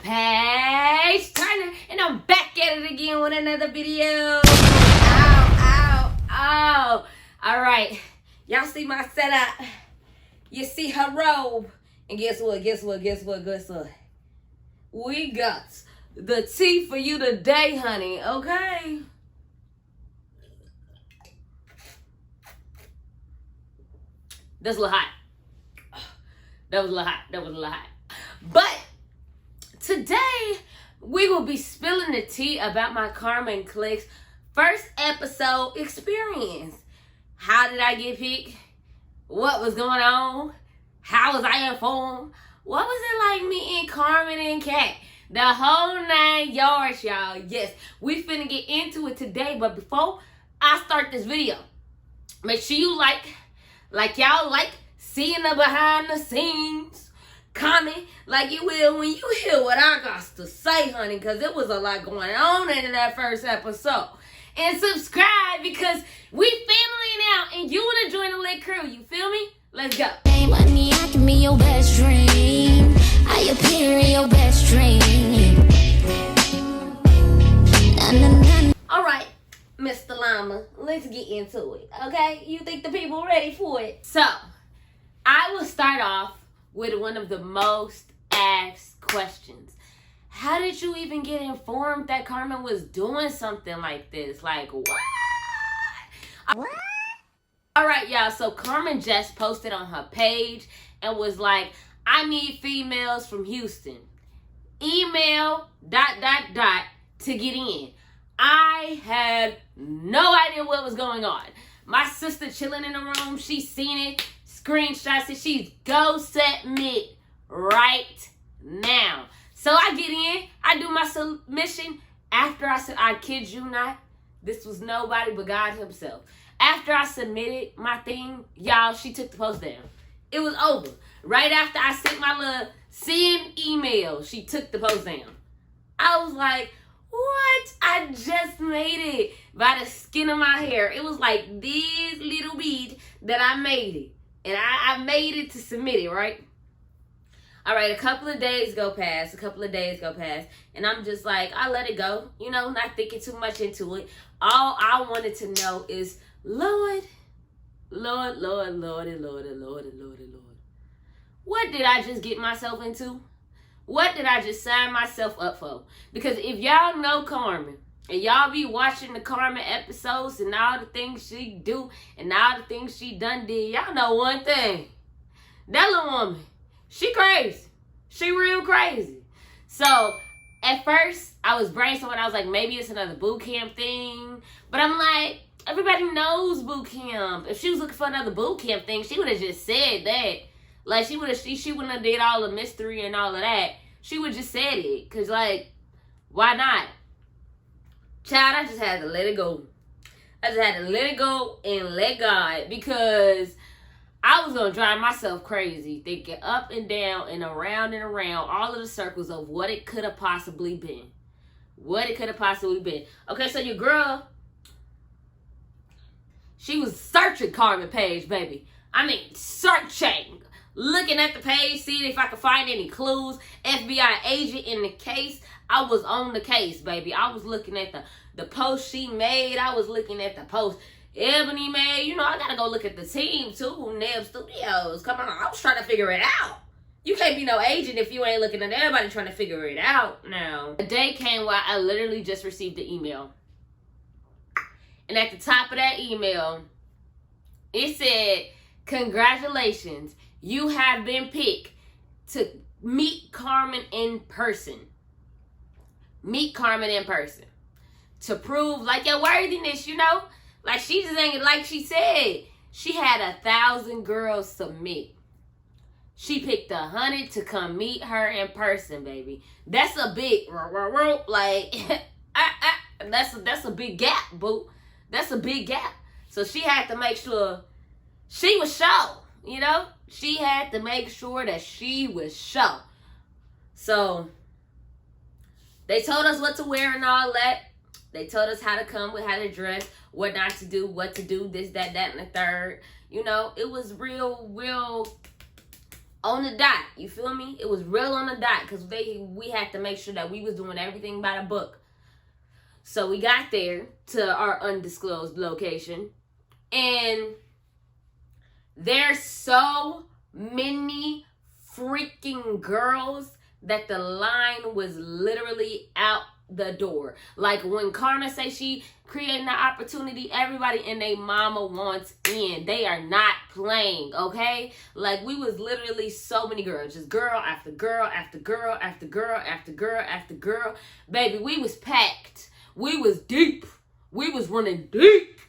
page turner, and I'm back at it again with another video. Ow. All right, y'all see my setup. You see her robe, and guess what? We got the tea for you today, honey. Okay. That's a little hot. That was a little hot. But today, we will be spilling the tea about my Carmen Clique's first episode experience. How did I get picked? What was going on? How was I informed? What was it like meeting Carmen and Kat? The whole 9 yards, y'all. Yes, we finna get into it today. But before I start this video, make sure you like y'all like seeing the behind the scenes. Comment like you will when you hear what I got to say, honey, because there was a lot going on in that first episode. And subscribe because we family now, and you want to join the lit crew. You feel me? Let's go. Hey, money, I can be your best dream. I appear in your best dream. All right, Mr. Llama, let's get into it, okay? You think the people ready for it? So, I will start off with one of the most asked questions. How did you even get informed that Carmen was doing something like this? Like, what? All right, y'all. So Carmen just posted on her page and was like, I need females from Houston. Email ... to get in. I had no idea what was going on. My sister chilling in the room. She seen it. Screenshots it. She's go submit right now. So I get in. I do my submission. After I said, I kid you not, this was nobody but God himself. After I submitted my thing, y'all, she took the post down. It was over. Right after I sent my little send email, she took the post down. I was like, what? I just made it by the skin of my hair. It was like this little bit that I made it. And I made it to submit it, right? All right, a couple of days go past. And I'm just like, I let it go. You know, not thinking too much into it. All I wanted to know is, Lord. What did I just get myself into? What did I just sign myself up for? Because if y'all know Carmen, and y'all be watching the Carmen episodes and all the things she do and all the things she done did, y'all know one thing. That little woman, she crazy. She real crazy. So, at first, I was brainstorming. I was like, maybe it's another boot camp thing. But I'm like, everybody knows boot camp. If she was looking for another boot camp thing, she would have just said that. Like, she wouldn't have did all the mystery and all of that. She would just said it. Because, like, why not? Child, I just had to let it go. I just had to let it go and let God. Because I was going to drive myself crazy. Thinking up and down and around all of the circles of what it could have possibly been. Okay, so your girl, she was searching Carmen page, baby. I mean, searching. Looking at the page, seeing if I could find any clues. FBI agent in the case. I was on the case, baby. I was looking at the post she made. I was looking at the post Ebony made. You know, I gotta go look at the team too. Neb Studios. Come on, I was trying to figure it out. You can't be no agent if you ain't looking at everybody trying to figure it out now. The day came where I literally just received the email. And at the top of that email, it said, congratulations, you have been picked to meet Carmen in person. Meet Carmen in person. To prove, like, your worthiness, you know? Like, she just ain't, like she said, she had 1,000 girls submit. She picked 100 to come meet her in person, baby. That's a big, like, that's a big gap, boo. That's a big gap. So she had to make sure she was sure, you know? She had to make sure that she was sure. So they told us what to wear and all that. They told us how to come, how to dress, what not to do, what to do, this, that, and the third. You know, it was real on the dot. You feel me? It was real on the dot because we had to make sure that we was doing everything by the book. So we got there to our undisclosed location, and there's so many freaking girls that the line was literally out the door. Like when Carmen say she creating the opportunity, everybody and their mama wants in. They are not playing, okay? Like we was literally so many girls, just girl after girl after girl after girl after girl after girl. Baby, we was packed. We was deep. We was running deep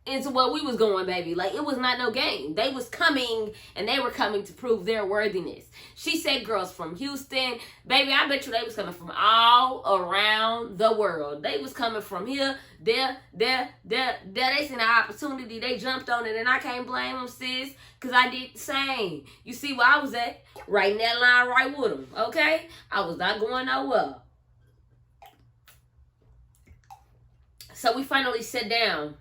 into what we was going, baby. Like it was not no game. They was coming, and they were coming to prove their worthiness. She said girls from Houston. Baby, I bet you they was coming from all around the world. They was coming from here, there. They seen an opportunity. They jumped on it, and I can't blame them, sis, because I did the same. You see where I was at? Right in that line right with them, okay? I was not going nowhere. So we finally sit down.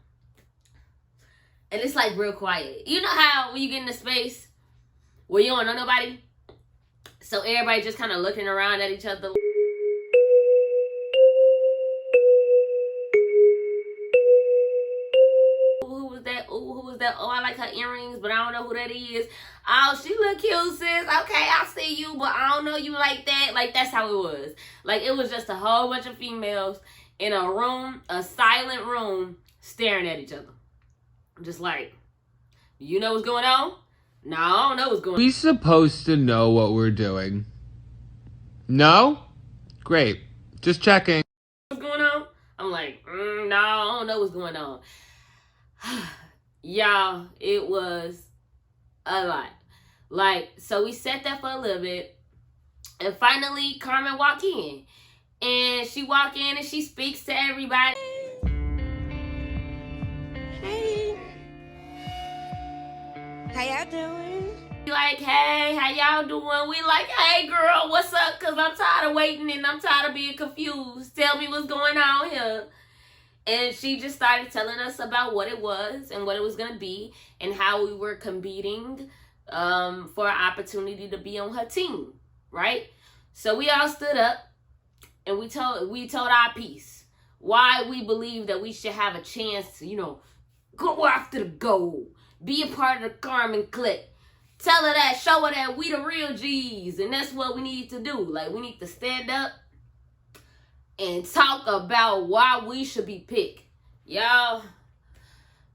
And it's like real quiet. You know how when you get in a space where you don't know nobody? So everybody just kind of looking around at each other. Who was that? Ooh, who was that? Oh, I like her earrings, but I don't know who that is. Oh, she look cute, sis. Okay, I see you, but I don't know you like that. Like, that's how it was. Like, it was just a whole bunch of females in a room, a silent room, staring at each other. Just like, you know what's going on? No, I don't know what's going on. We supposed to know what we're doing? No? Great. Just checking. What's going on? I'm like, no, I don't know what's going on. Y'all, it was a lot. Like, so we sat there for a little bit, and finally Carmen walked in. And she walked in and she speaks to everybody. How y'all doing? Like, hey, how y'all doing? We like, hey, girl, what's up? Because I'm tired of waiting and I'm tired of being confused. Tell me what's going on here. And she just started telling us about what it was and what it was going to be and how we were competing for an opportunity to be on her team, right? So we all stood up and we told our piece. Why we believe that we should have a chance to, you know, go after the goal. Be a part of the CARMEN CLIQUE. Tell her that, show her that we the real G's. And that's what we need to do. Like, we need to stand up and talk about why we should be picked. Y'all,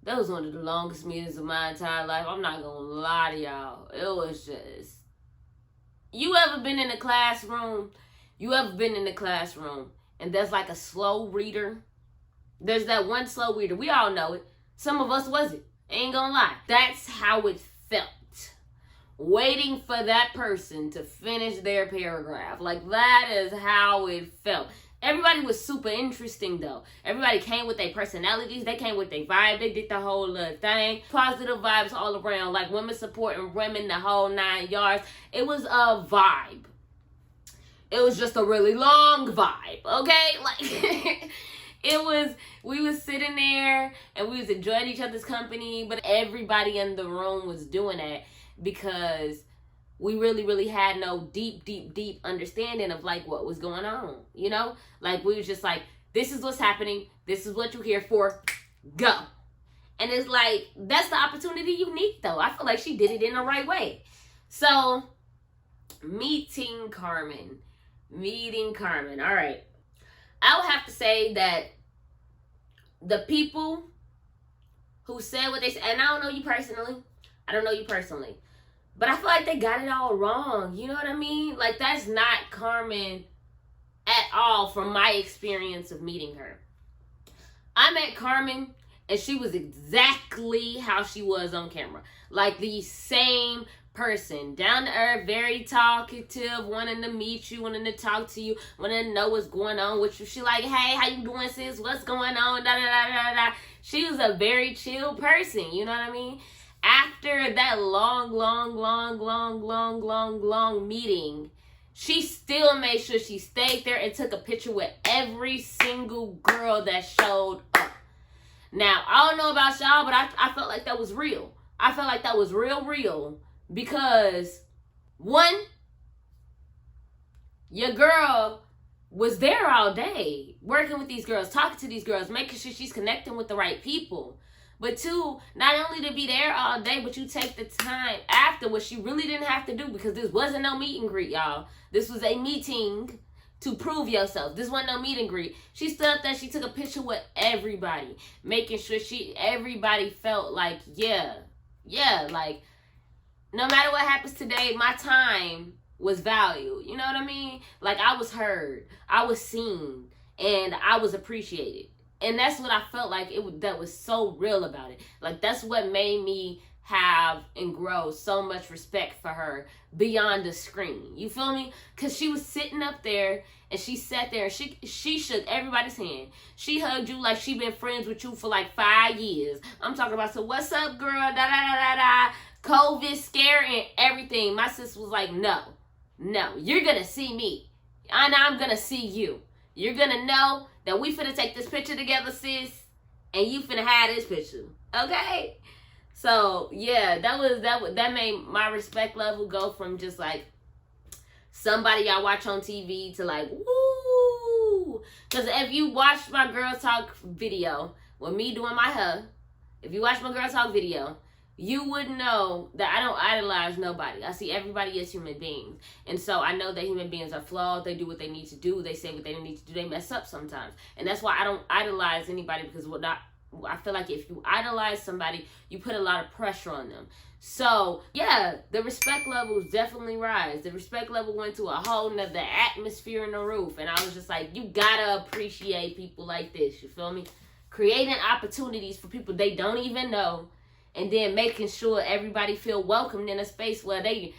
that was one of the longest meetings of my entire life. I'm not gonna lie to y'all. It was just... You ever been in a classroom? And there's like a slow reader? There's that one slow reader. We all know it. Some of us wasn't. Ain't gonna lie. That's how it felt. Waiting for that person to finish their paragraph. Like, that is how it felt. Everybody was super interesting, though. Everybody came with their personalities. They came with their vibe. They did the whole little thing. Positive vibes all around. Like, women supporting women, the whole 9 yards. It was a vibe. It was just a really long vibe, okay? Like... we was sitting there and we was enjoying each other's company, but everybody in the room was doing that because we really had no deep understanding of like what was going on, you know? Like we was just like, this is what's happening. This is what you're here for. Go. And it's like, that's the opportunity unique though. I feel like she did it in the right way. So meeting Carmen. All right. I would have to say that the people who said what they said, and I don't know you personally, but I feel like they got it all wrong. You know what I mean? Like, that's not Carmen at all from my experience of meeting her. I met Carmen, and she was exactly how she was on camera. Like, the same person, down to earth, very talkative, wanting to meet you, wanting to talk to you, wanting to know what's going on with you. She like, hey, how you doing, sis? What's going on? Da da da da da. She was a very chill person, you know what I mean? After that long meeting, she still made sure she stayed there and took a picture with every single girl that showed up. Now, I don't know about y'all, but I felt like that was real. I felt like that was real. Because One, your girl was there all day, working with these girls, talking to these girls, making sure she's connecting with the right people. But two, not only to be there all day, but you take the time after, what she really didn't have to do, because this wasn't no meet and greet, y'all. This was a meeting to prove yourself. This wasn't no meet and greet. She stood up there, she took a picture with everybody, making sure everybody felt like, yeah, like, no matter what happens today, my time was valued. You know what I mean? Like, I was heard, I was seen, and I was appreciated. And that's what I felt like that was so real about it. Like, that's what made me have and grow so much respect for her beyond the screen. You feel me? Because she was sitting up there, and she sat there, and she shook everybody's hand. She hugged you like she been friends with you for like 5 years. I'm talking about, so what's up, girl? Da da da da da. COVID scare and everything. My sis was like, no, you're gonna see me, and I'm gonna see you. You're gonna know that we finna take this picture together, sis, and you finna have this picture, okay? So yeah, that made my respect level go from just like somebody I watch on TV to like, woo. Because if you watch my Girl Talk video with me doing my hair, if you watch my Girl Talk video, you would know that I don't idolize nobody. I see everybody as human beings. And so I know that human beings are flawed. They do what they need to do. They say what they need to do. They mess up sometimes. And that's why I don't idolize anybody, because I feel like if you idolize somebody, you put a lot of pressure on them. So, yeah, the respect levels definitely rise. The respect level went to a whole nother atmosphere in the roof. And I was just like, you gotta appreciate people like this. You feel me? Creating opportunities for people they don't even know. And then making sure everybody feel welcomed in a space where they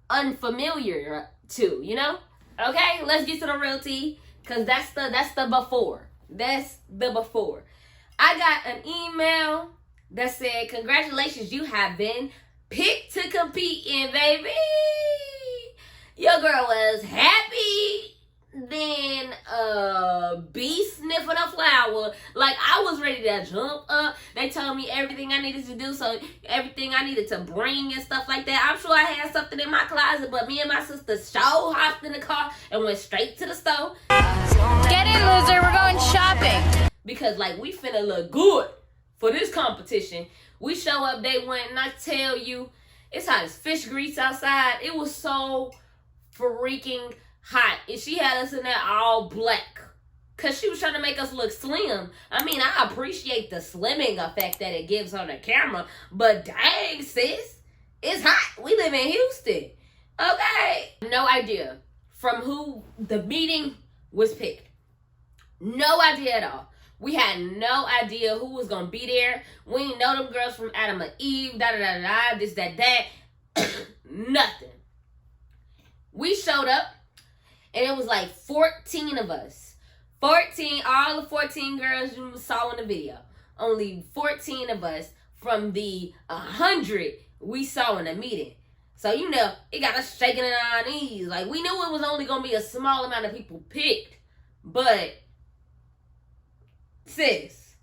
unfamiliar to, you know? Okay, let's get to the real tea, because that's the before. That's the before. I got an email that said, congratulations, you have been picked to compete in, baby. Your girl was happy than a bee sniffing a flower. Like, I was ready to jump up. They told me everything I needed to do, so everything I needed to bring and stuff like that. I'm sure I had something in my closet, but me and my sister hopped in the car and went straight to the store. Get in, loser. We're going shopping. Because, like, we finna look good for this competition. We show up day one, and I tell you, it's hot as fish grease outside. It was so freaking hot. And she had us in there all black, because she was trying to make us look slim. I mean, I appreciate the slimming effect that it gives on the camera, but dang, sis, it's hot. We live in Houston. Okay. No idea from who the meeting was picked. No idea at all. We had no idea who was going to be there. We didn't know them girls from Adam and Eve, da-da-da-da, this, that. Nothing. We showed up, and it was like 14 of us. 14, all the 14 girls you saw in the video. Only 14 of us from the 100 we saw in the meeting. So, you know, it got us shaking in our knees. Like, we knew it was only going to be a small amount of people picked. But, sis,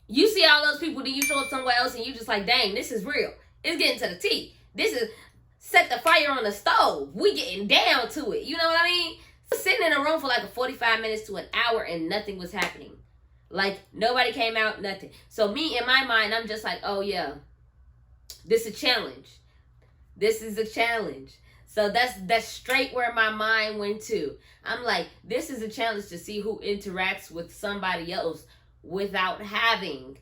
you see all those people, then you show up somewhere else, and you just like, dang, this is real. It's getting to the tea. This is set the fire on the stove. We getting down to it. You know what I mean? Sitting in a room for like 45 minutes to an hour, and nothing was happening. Like, nobody came out, nothing. So me, in my mind, I'm just like, oh yeah, this is a challenge. This is a challenge. So that's straight where my mind went to. I'm like, this is a challenge to see who interacts with somebody else without having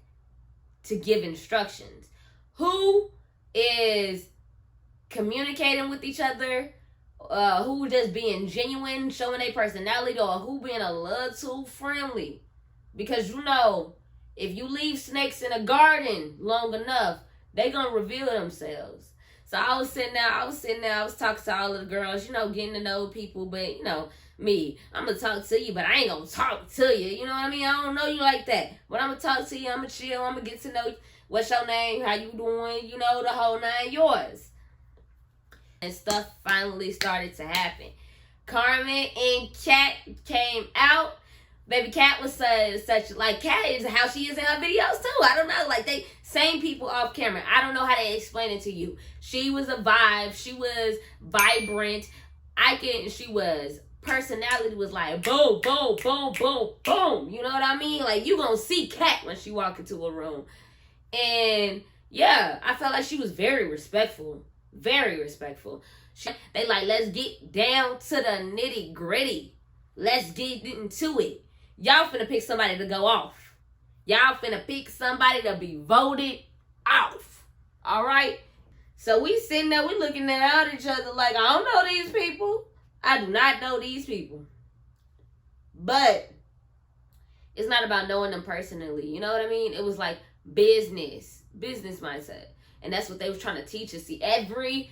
to give instructions. Who is communicating with each other, who just being genuine, showing their personality, or who being a little too friendly. Because, you know, if you leave snakes in a garden long enough, they gonna reveal themselves. So I was sitting there, I was talking to all of the girls, you know, getting to know people. But, you know, me, I'm gonna talk to you, but I ain't gonna talk to you. You know what I mean? I don't know you like that. But I'm gonna talk to you, I'm gonna chill, I'm gonna get to know you. What's your name? How you doing? You know, the whole nine yours. And stuff finally started to happen. Carmen and Kat came out. Baby Cat was such like Cat is how she is in her videos too. I don't know, like they same people off camera. I don't know how to explain it to you. She was a vibe. She was vibrant. She was personality was like boom, boom, boom, boom, boom. You know what I mean? Like you gonna see Cat when she walk into a room, and yeah, I felt like she was very respectful, very respectful. They like let's get down to the nitty gritty. Let's get into it. Y'all finna pick somebody to go off. Y'all finna pick somebody to be voted off. All right? So we sitting there, we looking at each other like, I don't know these people. I do not know these people. But it's not about knowing them personally. You know what I mean? It was like business mindset. And that's what they was trying to teach us. See, every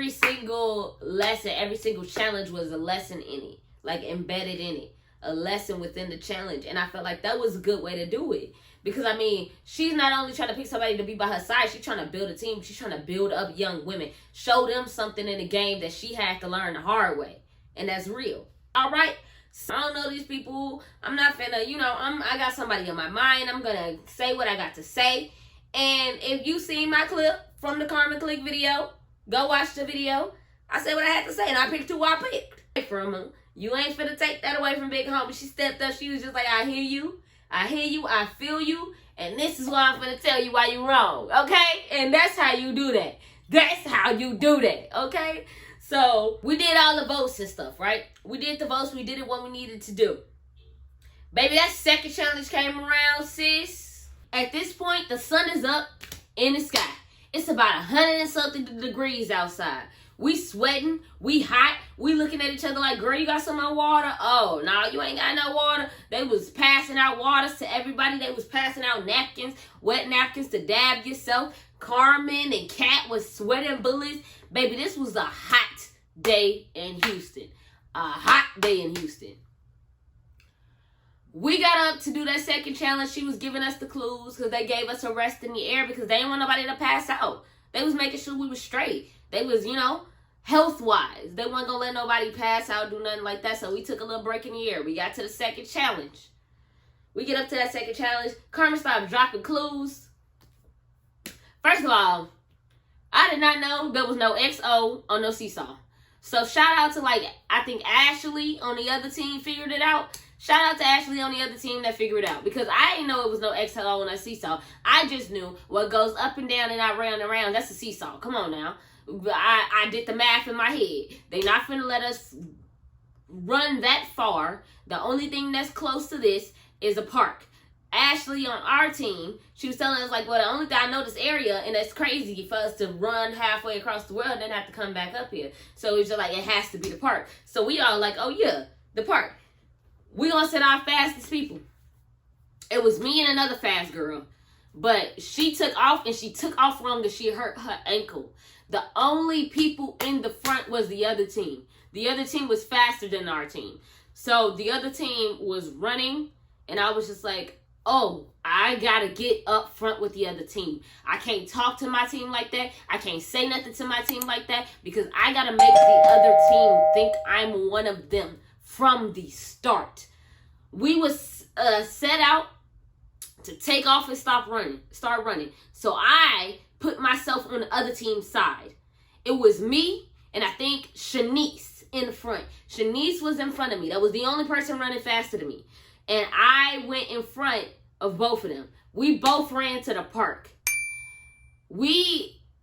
single lesson, every single challenge was a lesson in it. Like embedded in it. A lesson within the challenge. And I felt like that was a good way to do it. Because, I mean, she's not only trying to pick somebody to be by her side, she's trying to build a team. She's trying to build up young women. Show them something in the game that she had to learn the hard way. And that's real. All right? So I don't know these people. I'm not finna, I got somebody in my mind. I'm going to say what I got to say. And if you seen my clip from the Carmen Clique video, go watch the video. I said what I had to say, and I picked who I picked. From her. You ain't finna take that away from Big Homie. She stepped up. She was just like, I hear you. I feel you. And this is why I'm finna tell you why you wrong. Okay? And that's how you do that. That's how you do that. Okay? So, we did all the votes and stuff, right? We did the votes. We did it what we needed to do. Baby, that second challenge came around, sis. At this point, the sun is up in the sky. It's about 100 and something degrees outside. We sweating, we hot, we looking at each other like, girl, you got some more water? Oh, no, you ain't got no water. They was passing out waters to everybody. They was passing out napkins, wet napkins to dab yourself. Carmen and Kat was sweating bullets. Baby, this was a hot day in Houston. A hot day in Houston. We got up to do that second challenge. She was giving us the clues because they gave us a rest in the air because they didn't want nobody to pass out. They was making sure we was straight. They was, health-wise. They wasn't going to let nobody pass out, do nothing like that. So we took a little break in the air. We got to the second challenge. We get up to that second challenge. Carmen started dropping clues. First of all, I did not know there was no XO on no seesaw. So shout out to, I think Ashley on the other team figured it out. Shout out to Ashley on the other team that figured it out. Because I didn't know it was no XO on a seesaw. I just knew what goes up and down and not round and round. That's a seesaw. Come on now. I did the math in my head. They not finna let us run that far. The only thing that's close to this is a park. Ashley on our team, she was telling us well, the only thing I know this area, and that's crazy for us to run halfway across the world and then have to come back up here. So it's just it has to be the park. So we all oh yeah, the park. We gonna send our fastest people. It was me and another fast girl. But she took off, and she took off wrong and she hurt her ankle. The only people in the front was the other team. The other team was faster than our team. So the other team was running, and I was just oh, I gotta get up front with the other team. I can't talk to my team like that. I can't say nothing to my team like that because I gotta make the other team think I'm one of them from the start. We was set out to take off and start running. So I put myself on the other team's side. It was me and I think Shanice in front. Shanice was in front of me. That was the only person running faster than me. And I went in front of both of them. We both ran to the park.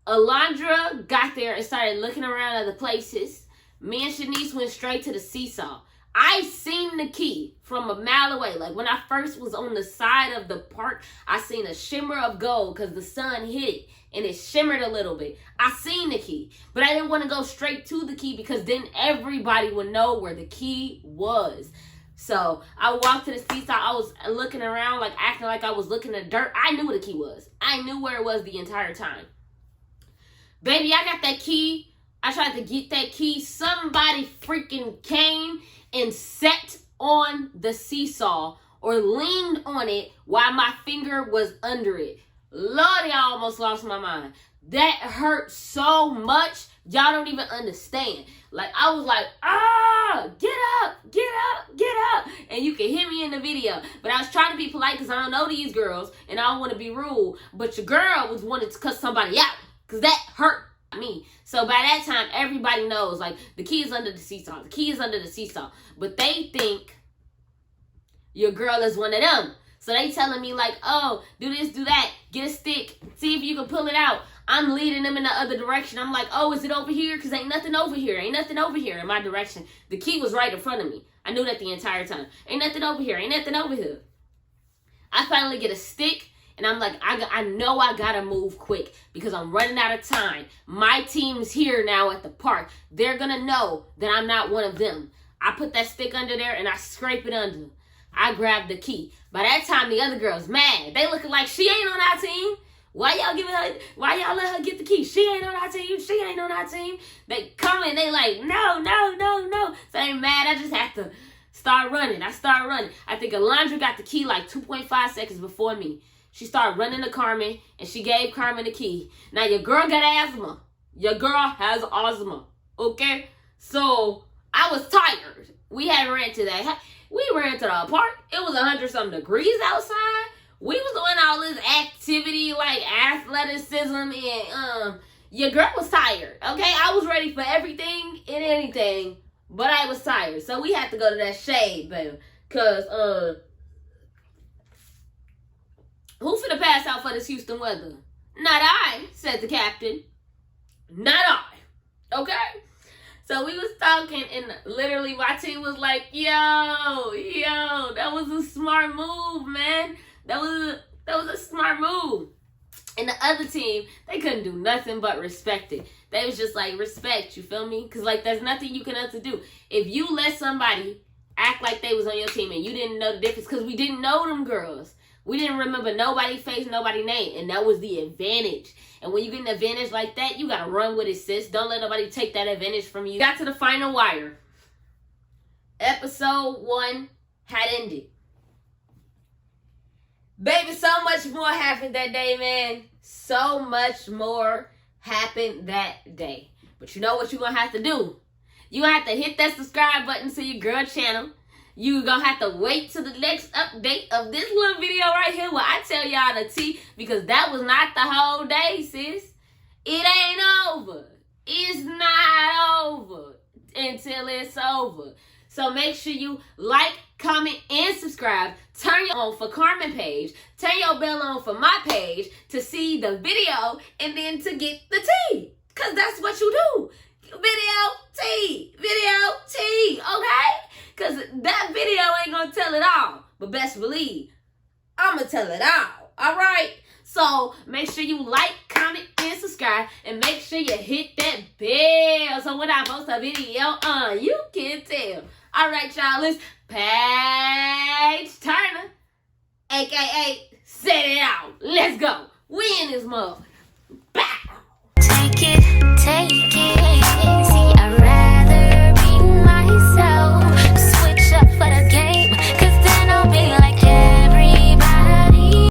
Alondra got there and started looking around other places. Me and Shanice went straight to the seesaw. I seen the key from a mile away. When I first was on the side of the park, I seen a shimmer of gold because the sun hit it and it shimmered a little bit. I seen the key, but I didn't want to go straight to the key because then everybody would know where the key was. So I walked to the seesaw. I was looking around, acting like I was looking at dirt. I knew where the key was. I knew where it was the entire time. Baby, I got that key. I tried to get that key. Somebody freaking came and sat on the seesaw or leaned on it while my finger was under it. Lord, I almost lost my mind. That hurt so much Y'all don't even understand. Like, I was like, get up, get up, get up. And you can hear me in the video. But I was trying to be polite because I don't know these girls and I don't want to be rude. But your girl was wanting to cuss somebody out because that hurt me. So by that time, everybody knows, like, the key is under the seesaw. The key is under the seesaw. But they think your girl is one of them. So they telling me, like, oh, do this, do that. Get a stick. See if you can pull it out. I'm leading them in the other direction. I'm like, oh, is it over here? Because ain't nothing over here. Ain't nothing over here in my direction. The key was right in front of me. I knew that the entire time. Ain't nothing over here. Ain't nothing over here. I finally get a stick. And I'm like, I know I got to move quick because I'm running out of time. My team's here now at the park. They're going to know that I'm not one of them. I put that stick under there and I scrape it under. I grab the key. By that time, the other girl's mad. They looking like she ain't on our team. Why y'all let her get the key? She ain't on our team. She ain't on our team. They come and they like, no. So they mad. I just have to start running. I start running. I think Alondra got the key like 2.5 seconds before me. She started running to Carmen and she gave Carmen the key. Now your girl got asthma. Your girl has asthma. Okay? So I was tired. We had ran to that. We ran to the park. It was 100-something degrees outside. We was doing all this activity like athleticism and your girl was tired. Okay, I was ready for everything and anything, but I was tired. So we had to go to that shade, baby. Cause who finna pass out for this Houston weather? Not I, said the captain. Not I. Okay? So we was talking and literally my team was like, yo, that was a smart move, man. That was a smart move. And the other team, they couldn't do nothing but respect it. They was just like, respect, you feel me? Because, like, there's nothing you can have to do. If you let somebody act like they was on your team and you didn't know the difference, because we didn't know them girls. We didn't remember nobody's face, nobody's name. And that was the advantage. And when you get an advantage like that, you got to run with it, sis. Don't let nobody take that advantage from you. Got to the final wire. Episode 1 had ended. Baby, so much more happened that day, man. So much more happened that day. But you know what you're going to have to do? You're going to have to hit that subscribe button to your girl channel. You're going to have to wait till the next update of this little video right here where I tell y'all the tea, because that was not the whole day, sis. It ain't over. It's not over until it's over. So make sure you like, comment, and subscribe. Turn your on for Carmen page. Turn your bell on for my page to see the video and then to get the tea. Because that's what you do. Video tea, okay? Because that video ain't going to tell it all. But best believe, I'm going to tell it all right? So make sure you like, comment, and subscribe. And make sure you hit that bell so when I post a video, you can tell. All right, y'all, it's Paige Turner, a.k.a. Set It Out. Let's go. We in this mug. Bow. Take it.